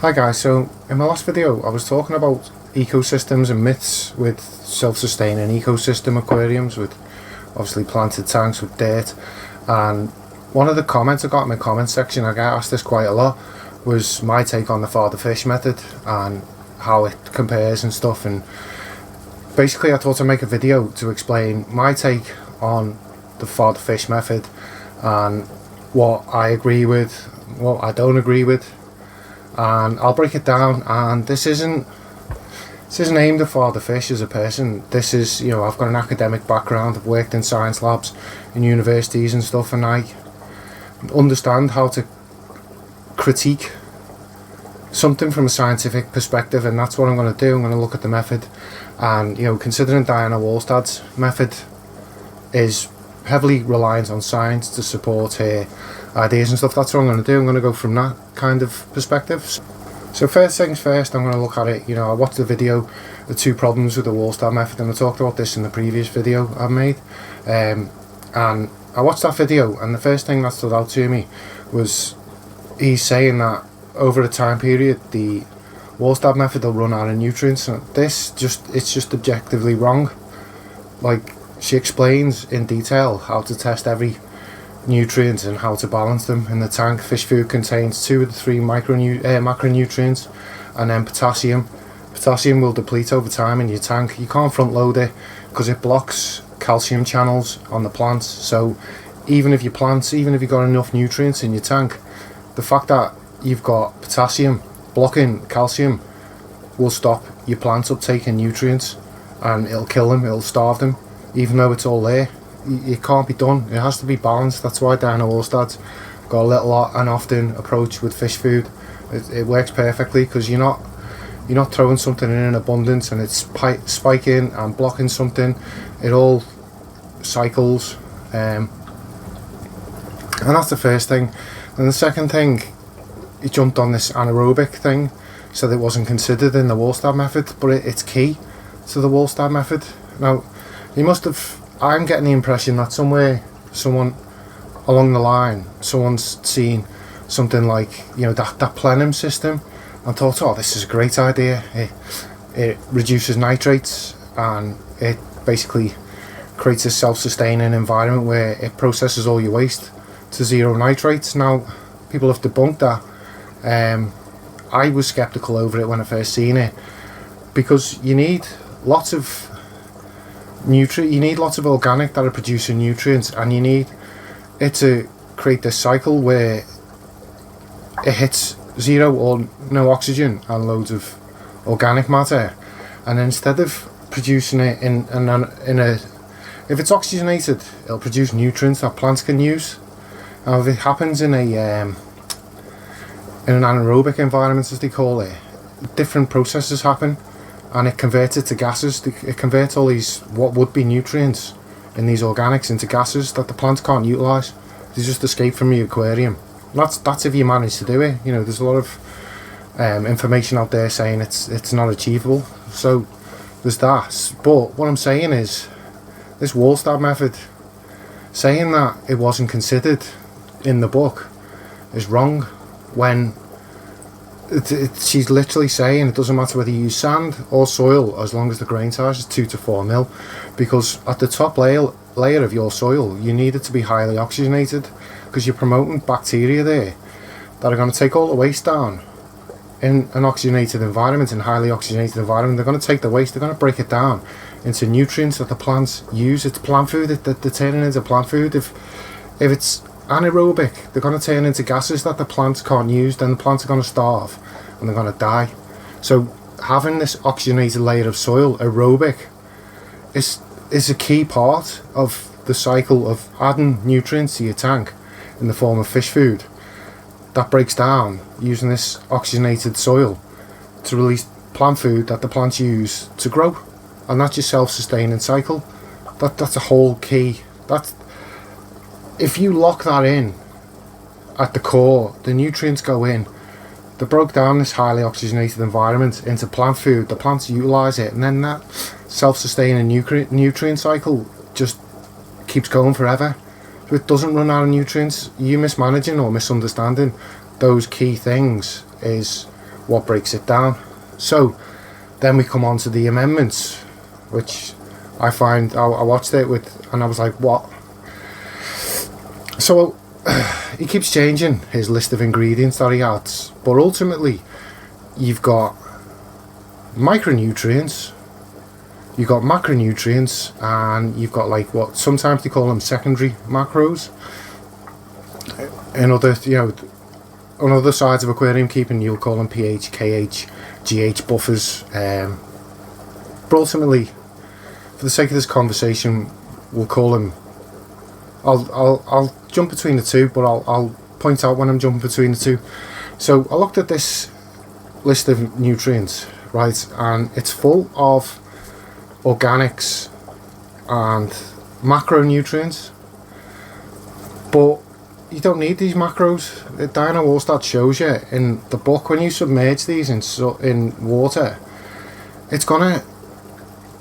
Hi guys, so in my last video I was talking about ecosystems and myths with self-sustaining ecosystem aquariums with obviously planted tanks with dirt, and one of the comments I got in my comment section, I get asked this quite a lot, was my take on the father fish method and how it compares and stuff. And basically I thought I'd make a video to explain my take on the father fish method and what I agree with, what I don't agree with, and I'll break it down. And this isn't aimed at father fish as a person. This is, you know, I've got an academic background, I've worked in science labs in universities and stuff, and I understand how to critique something from a scientific perspective, and that's what I'm going to do. I'm going to look at the method, and you know, considering Diana Walstad's method is heavily reliant on science to support her ideas and stuff, that's what I'm going to do. I'm going to go from that kind of perspective. So first things first, I'm going to look at it. You know, I watched the video, the 2 problems with the Walstad method, and I talked about this in the previous video I've made, and I watched that video, and the first thing that stood out to me was he's saying that over a time period the Walstad method will run out of nutrients, and it's just objectively wrong. Like, she explains in detail how to test every nutrient and how to balance them in the tank. Fish food contains 2 of the 3 macronutrients, and then potassium will deplete over time in your tank. You can't front load it because it blocks calcium channels on the plants. So even if you've got enough nutrients in your tank, the fact that you've got potassium blocking calcium will stop your plants uptaking nutrients, and it'll kill them, it'll starve them, even though it's all there. It can't be done. It has to be balanced. That's why Diana Walstad's got a little and often approach with fish food. It works perfectly because you're not throwing something in abundance and it's spiking and blocking something. It all cycles, and that's the first thing. And the second thing, he jumped on this anaerobic thing, so it wasn't considered in the Walstad method, but it's key to the Walstad method. Now, he must have, I'm getting the impression that someone along the line, someone's seen something like, you know, that plenum system and thought, oh, this is a great idea. It reduces nitrates and it basically creates a self-sustaining environment where it processes all your waste to 0 nitrates. Now, people have debunked that. I was skeptical over it when I first seen it, because you need lots of organic that are producing nutrients, and you need it to create this cycle where it hits 0 or no oxygen and loads of organic matter. And instead of producing it if it's oxygenated, it'll produce nutrients that plants can use. Now, if it happens in an anaerobic environment, as they call it, different processes happen, and it converts it to gases. It converts all these what would be nutrients in these organics into gases that the plants can't utilise. They just escape from the aquarium. That's if you manage to do it. You know, there's a lot of information out there saying it's not achievable. So there's that. But what I'm saying is, this Walstad method, saying that it wasn't considered in the book, is wrong. When she's literally saying it doesn't matter whether you use sand or soil as long as the grain size is 2 to 4 mil, because at the top layer of your soil you need it to be highly oxygenated, because you're promoting bacteria there that are going to take all the waste down. In an oxygenated environment, in a highly oxygenated environment, they're going to take the waste, they're going to break it down into nutrients that the plants use. It's plant food, they're turning into plant food. If it's anaerobic, they're going to turn into gases that the plants can't use. Then the plants are going to starve and they're going to die. So having this oxygenated layer of soil, aerobic, is a key part of the cycle of adding nutrients to your tank in the form of fish food that breaks down using this oxygenated soil to release plant food that the plants use to grow. And that's your self-sustaining cycle. That's a whole key. If you lock that in at the core, the nutrients go in. They broke down this highly oxygenated environment into plant food. The plants utilise it, and then that self-sustaining nutrient cycle just keeps going forever. So it doesn't run out of nutrients. You mismanaging or misunderstanding those key things is what breaks it down. So then we come on to the amendments, which I find, I watched it with, and I was like, what? So he keeps changing his list of ingredients that he adds, but ultimately you've got micronutrients, you've got macronutrients, and you've got like what sometimes they call them secondary macros. In other, on other sides of aquarium keeping, you'll call them pH, KH, GH buffers. But ultimately, for the sake of this conversation, we'll call them. I'll jump between the two, but I'll point out when I'm jumping between the two. So I looked at this list of nutrients, right, and it's full of organics and macronutrients, but you don't need these macros. Diana Walstad shows you in the book, when you submerge these in water, it's gonna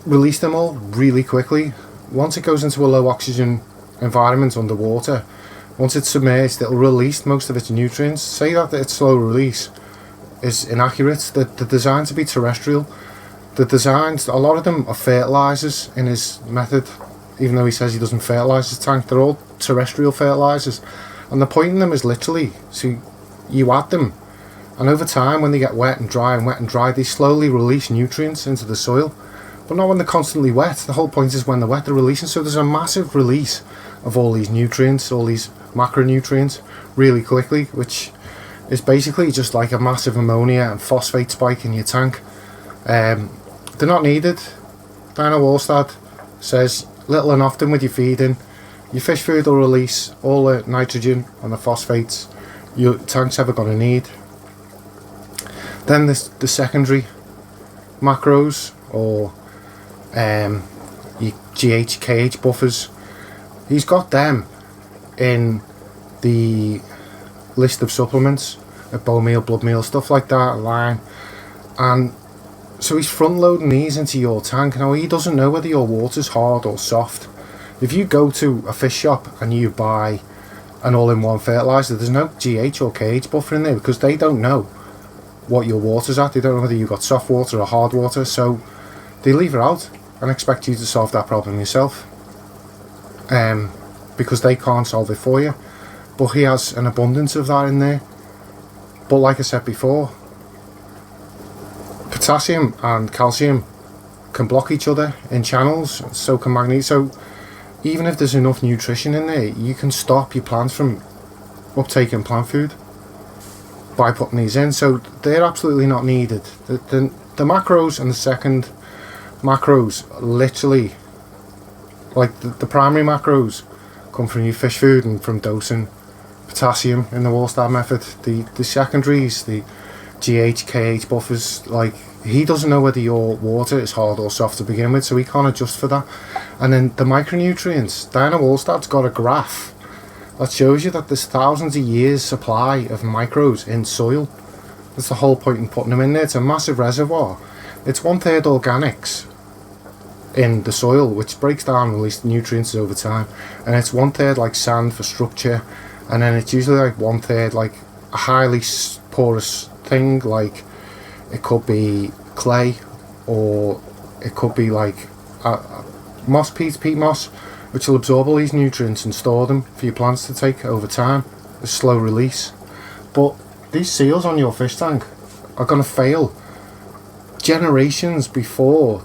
release them all really quickly. Once it goes into a low oxygen environment underwater, once it's submerged, it'll release most of its nutrients. Say that it's slow release is inaccurate. The design to be terrestrial. The designs, a lot of them are fertilizers in his method, even though he says he doesn't fertilize his tank. They're all terrestrial fertilizers, and the point in them is literally so you add them, and over time, when they get wet and dry, they slowly release nutrients into the soil, but not when they're constantly wet. The whole point is when they're wet, they're releasing. So there's a massive release of all these nutrients, all these macronutrients, really quickly, which is basically just like a massive ammonia and phosphate spike in your tank. They're not needed. Diana Walstad says little and often with your feeding, your fish food will release all the nitrogen and the phosphates your tank's ever going to need. Then the secondary macros, or your GH, KH buffers, he's got them in the list of supplements, bone meal, blood meal, stuff like that, lime, and so he's front loading these into your tank. Now he doesn't know whether your water's hard or soft. If you go to a fish shop and you buy an all-in-one fertilizer, there's no GH or KH buffer in there, because they don't know what your water's at. They don't know whether you've got soft water or hard water, so they leave it out and expect you to solve that problem yourself, because they can't solve it for you. But he has an abundance of that in there. But like I said before, potassium and calcium can block each other in channels, so can magnesium. So even if there's enough nutrition in there, you can stop your plants from uptaking plant food by putting these in. So they're absolutely not needed. The macros and the second macros, literally, like the primary macros come from your fish food and from dosing potassium in the Walstad method. The secondaries, the GH, KH buffers, like, he doesn't know whether your water is hard or soft to begin with, so he can't adjust for that. And then the micronutrients, Diana Walstad's got a graph that shows you that there's thousands of years supply of micros in soil. That's the whole point in putting them in there. It's a massive reservoir. It's 1/3 organics in the soil, which breaks down and releases nutrients over time, and it's 1/3 like sand for structure, and then it's usually like 1/3 like a highly porous thing, like it could be clay, or it could be like moss peat moss, which will absorb all these nutrients and store them for your plants to take over time. A slow release. But these seals on your fish tank are going to fail generations before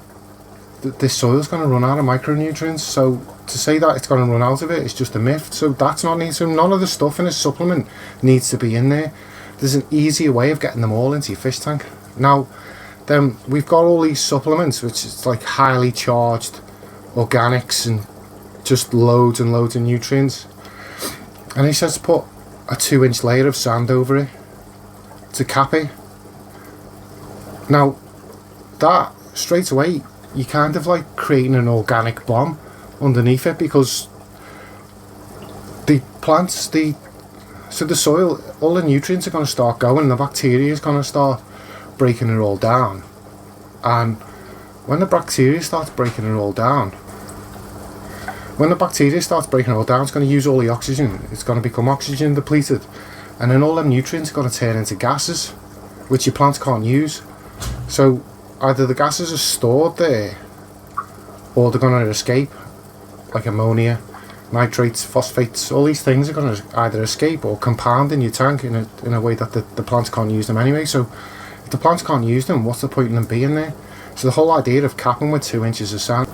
this soil's going to run out of micronutrients. So to say that it's going to run out of it is just a myth. So that's not needed. So none of the stuff in a supplement needs to be in there. There's an easier way of getting them all into your fish tank. Now, then we've got all these supplements, which is like highly charged organics and just loads and loads of nutrients. And he says put a 2-inch layer of sand over it to cap it. Now, that straight away, you kind of like creating an organic bomb underneath it, because the plants, so the soil, all the nutrients are going to start going, the bacteria is going to start breaking it all down. And when the bacteria starts breaking it all down, it's going to use all the oxygen. It's going to become oxygen depleted, and then all them nutrients are going to turn into gases. which your plants can't use. So either the gases are stored there, or they're going to escape, like ammonia, nitrates, phosphates. All these things are going to either escape or compound in your tank in a way that the plants can't use them anyway. So if the plants can't use them, what's the point in them being there? So the whole idea of capping with 2 inches of sand,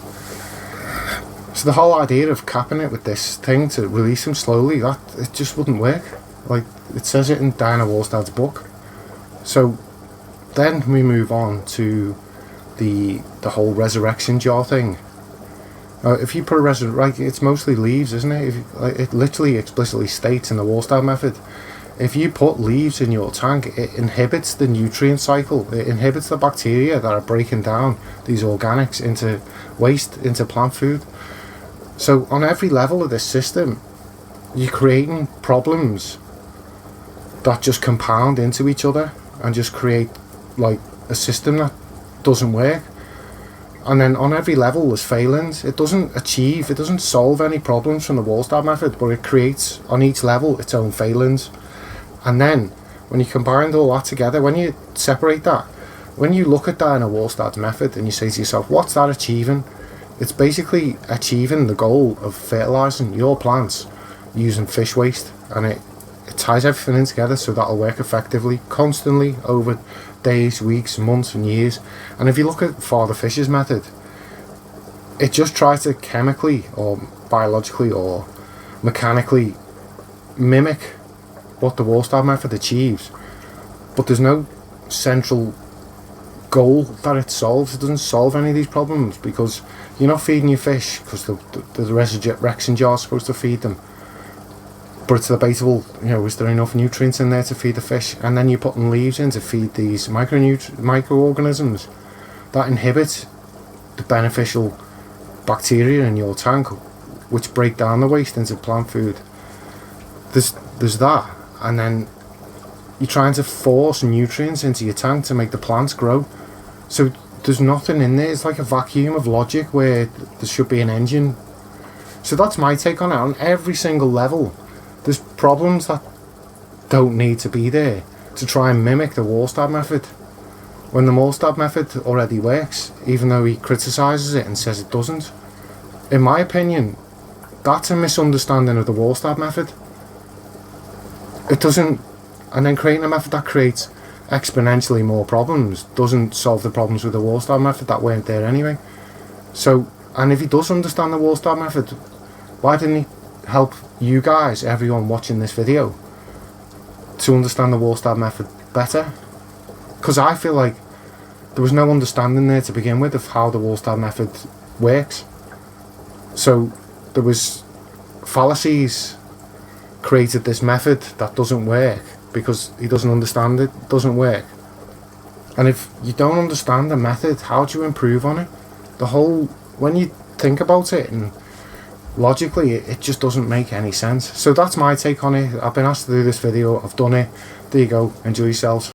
so the whole idea of capping it with this thing to release them slowly, that it just wouldn't work. Like it says it in Diana Walstad's book. So then we move on to the whole resurrection jar thing. If you put it's mostly leaves, isn't it? It literally explicitly states in the Walstad method, if you put leaves in your tank, it inhibits the nutrient cycle. It inhibits the bacteria that are breaking down these organics into waste, into plant food. So on every level of this system, you're creating problems that just compound into each other and just create like a system that doesn't work. And then on every level there's failings. It doesn't solve any problems from the Walstad method, but it creates on each level its own failings. And then when you combine all that together, when you separate that, when you look at Diana Walstad's method and you say to yourself, what's that achieving? It's basically achieving the goal of fertilising your plants using fish waste, and it ties everything in together so that'll work effectively, constantly, over days, weeks, months and years. And if you look at Father Fisher's method, it just tries to chemically or biologically or mechanically mimic what the Walstad method achieves, but there's no central goal that it solves. It doesn't solve any of these problems because you're not feeding your fish because the resurrection jar is supposed to feed them, but it's debatable, is there enough nutrients in there to feed the fish? And then you're putting leaves in to feed these microorganisms that inhibit the beneficial bacteria in your tank, which break down the waste into plant food. There's that, and then you're trying to force nutrients into your tank to make the plants grow. So there's nothing in there. It's like a vacuum of logic where there should be an engine. So that's my take on it. On every single level, there's problems that don't need to be there to try and mimic the Walstad method, when the Walstad method already works, even though he criticises it and says it doesn't. In my opinion, that's a misunderstanding of the Walstad method. It doesn't, and then creating a method that creates exponentially more problems doesn't solve the problems with the Walstad method that weren't there anyway. So, and if he does understand the Walstad method, why didn't he help you guys, everyone watching this video, to understand the Walstad method better? Because I feel like there was no understanding there to begin with of how the Walstad method works. So there was fallacies created this method that doesn't work because he doesn't understand it doesn't work. And if you don't understand the method, how do you improve on it? When you think about it and logically, it just doesn't make any sense. So that's my take on it. I've been asked to do this video, I've done it. There you go, enjoy yourselves.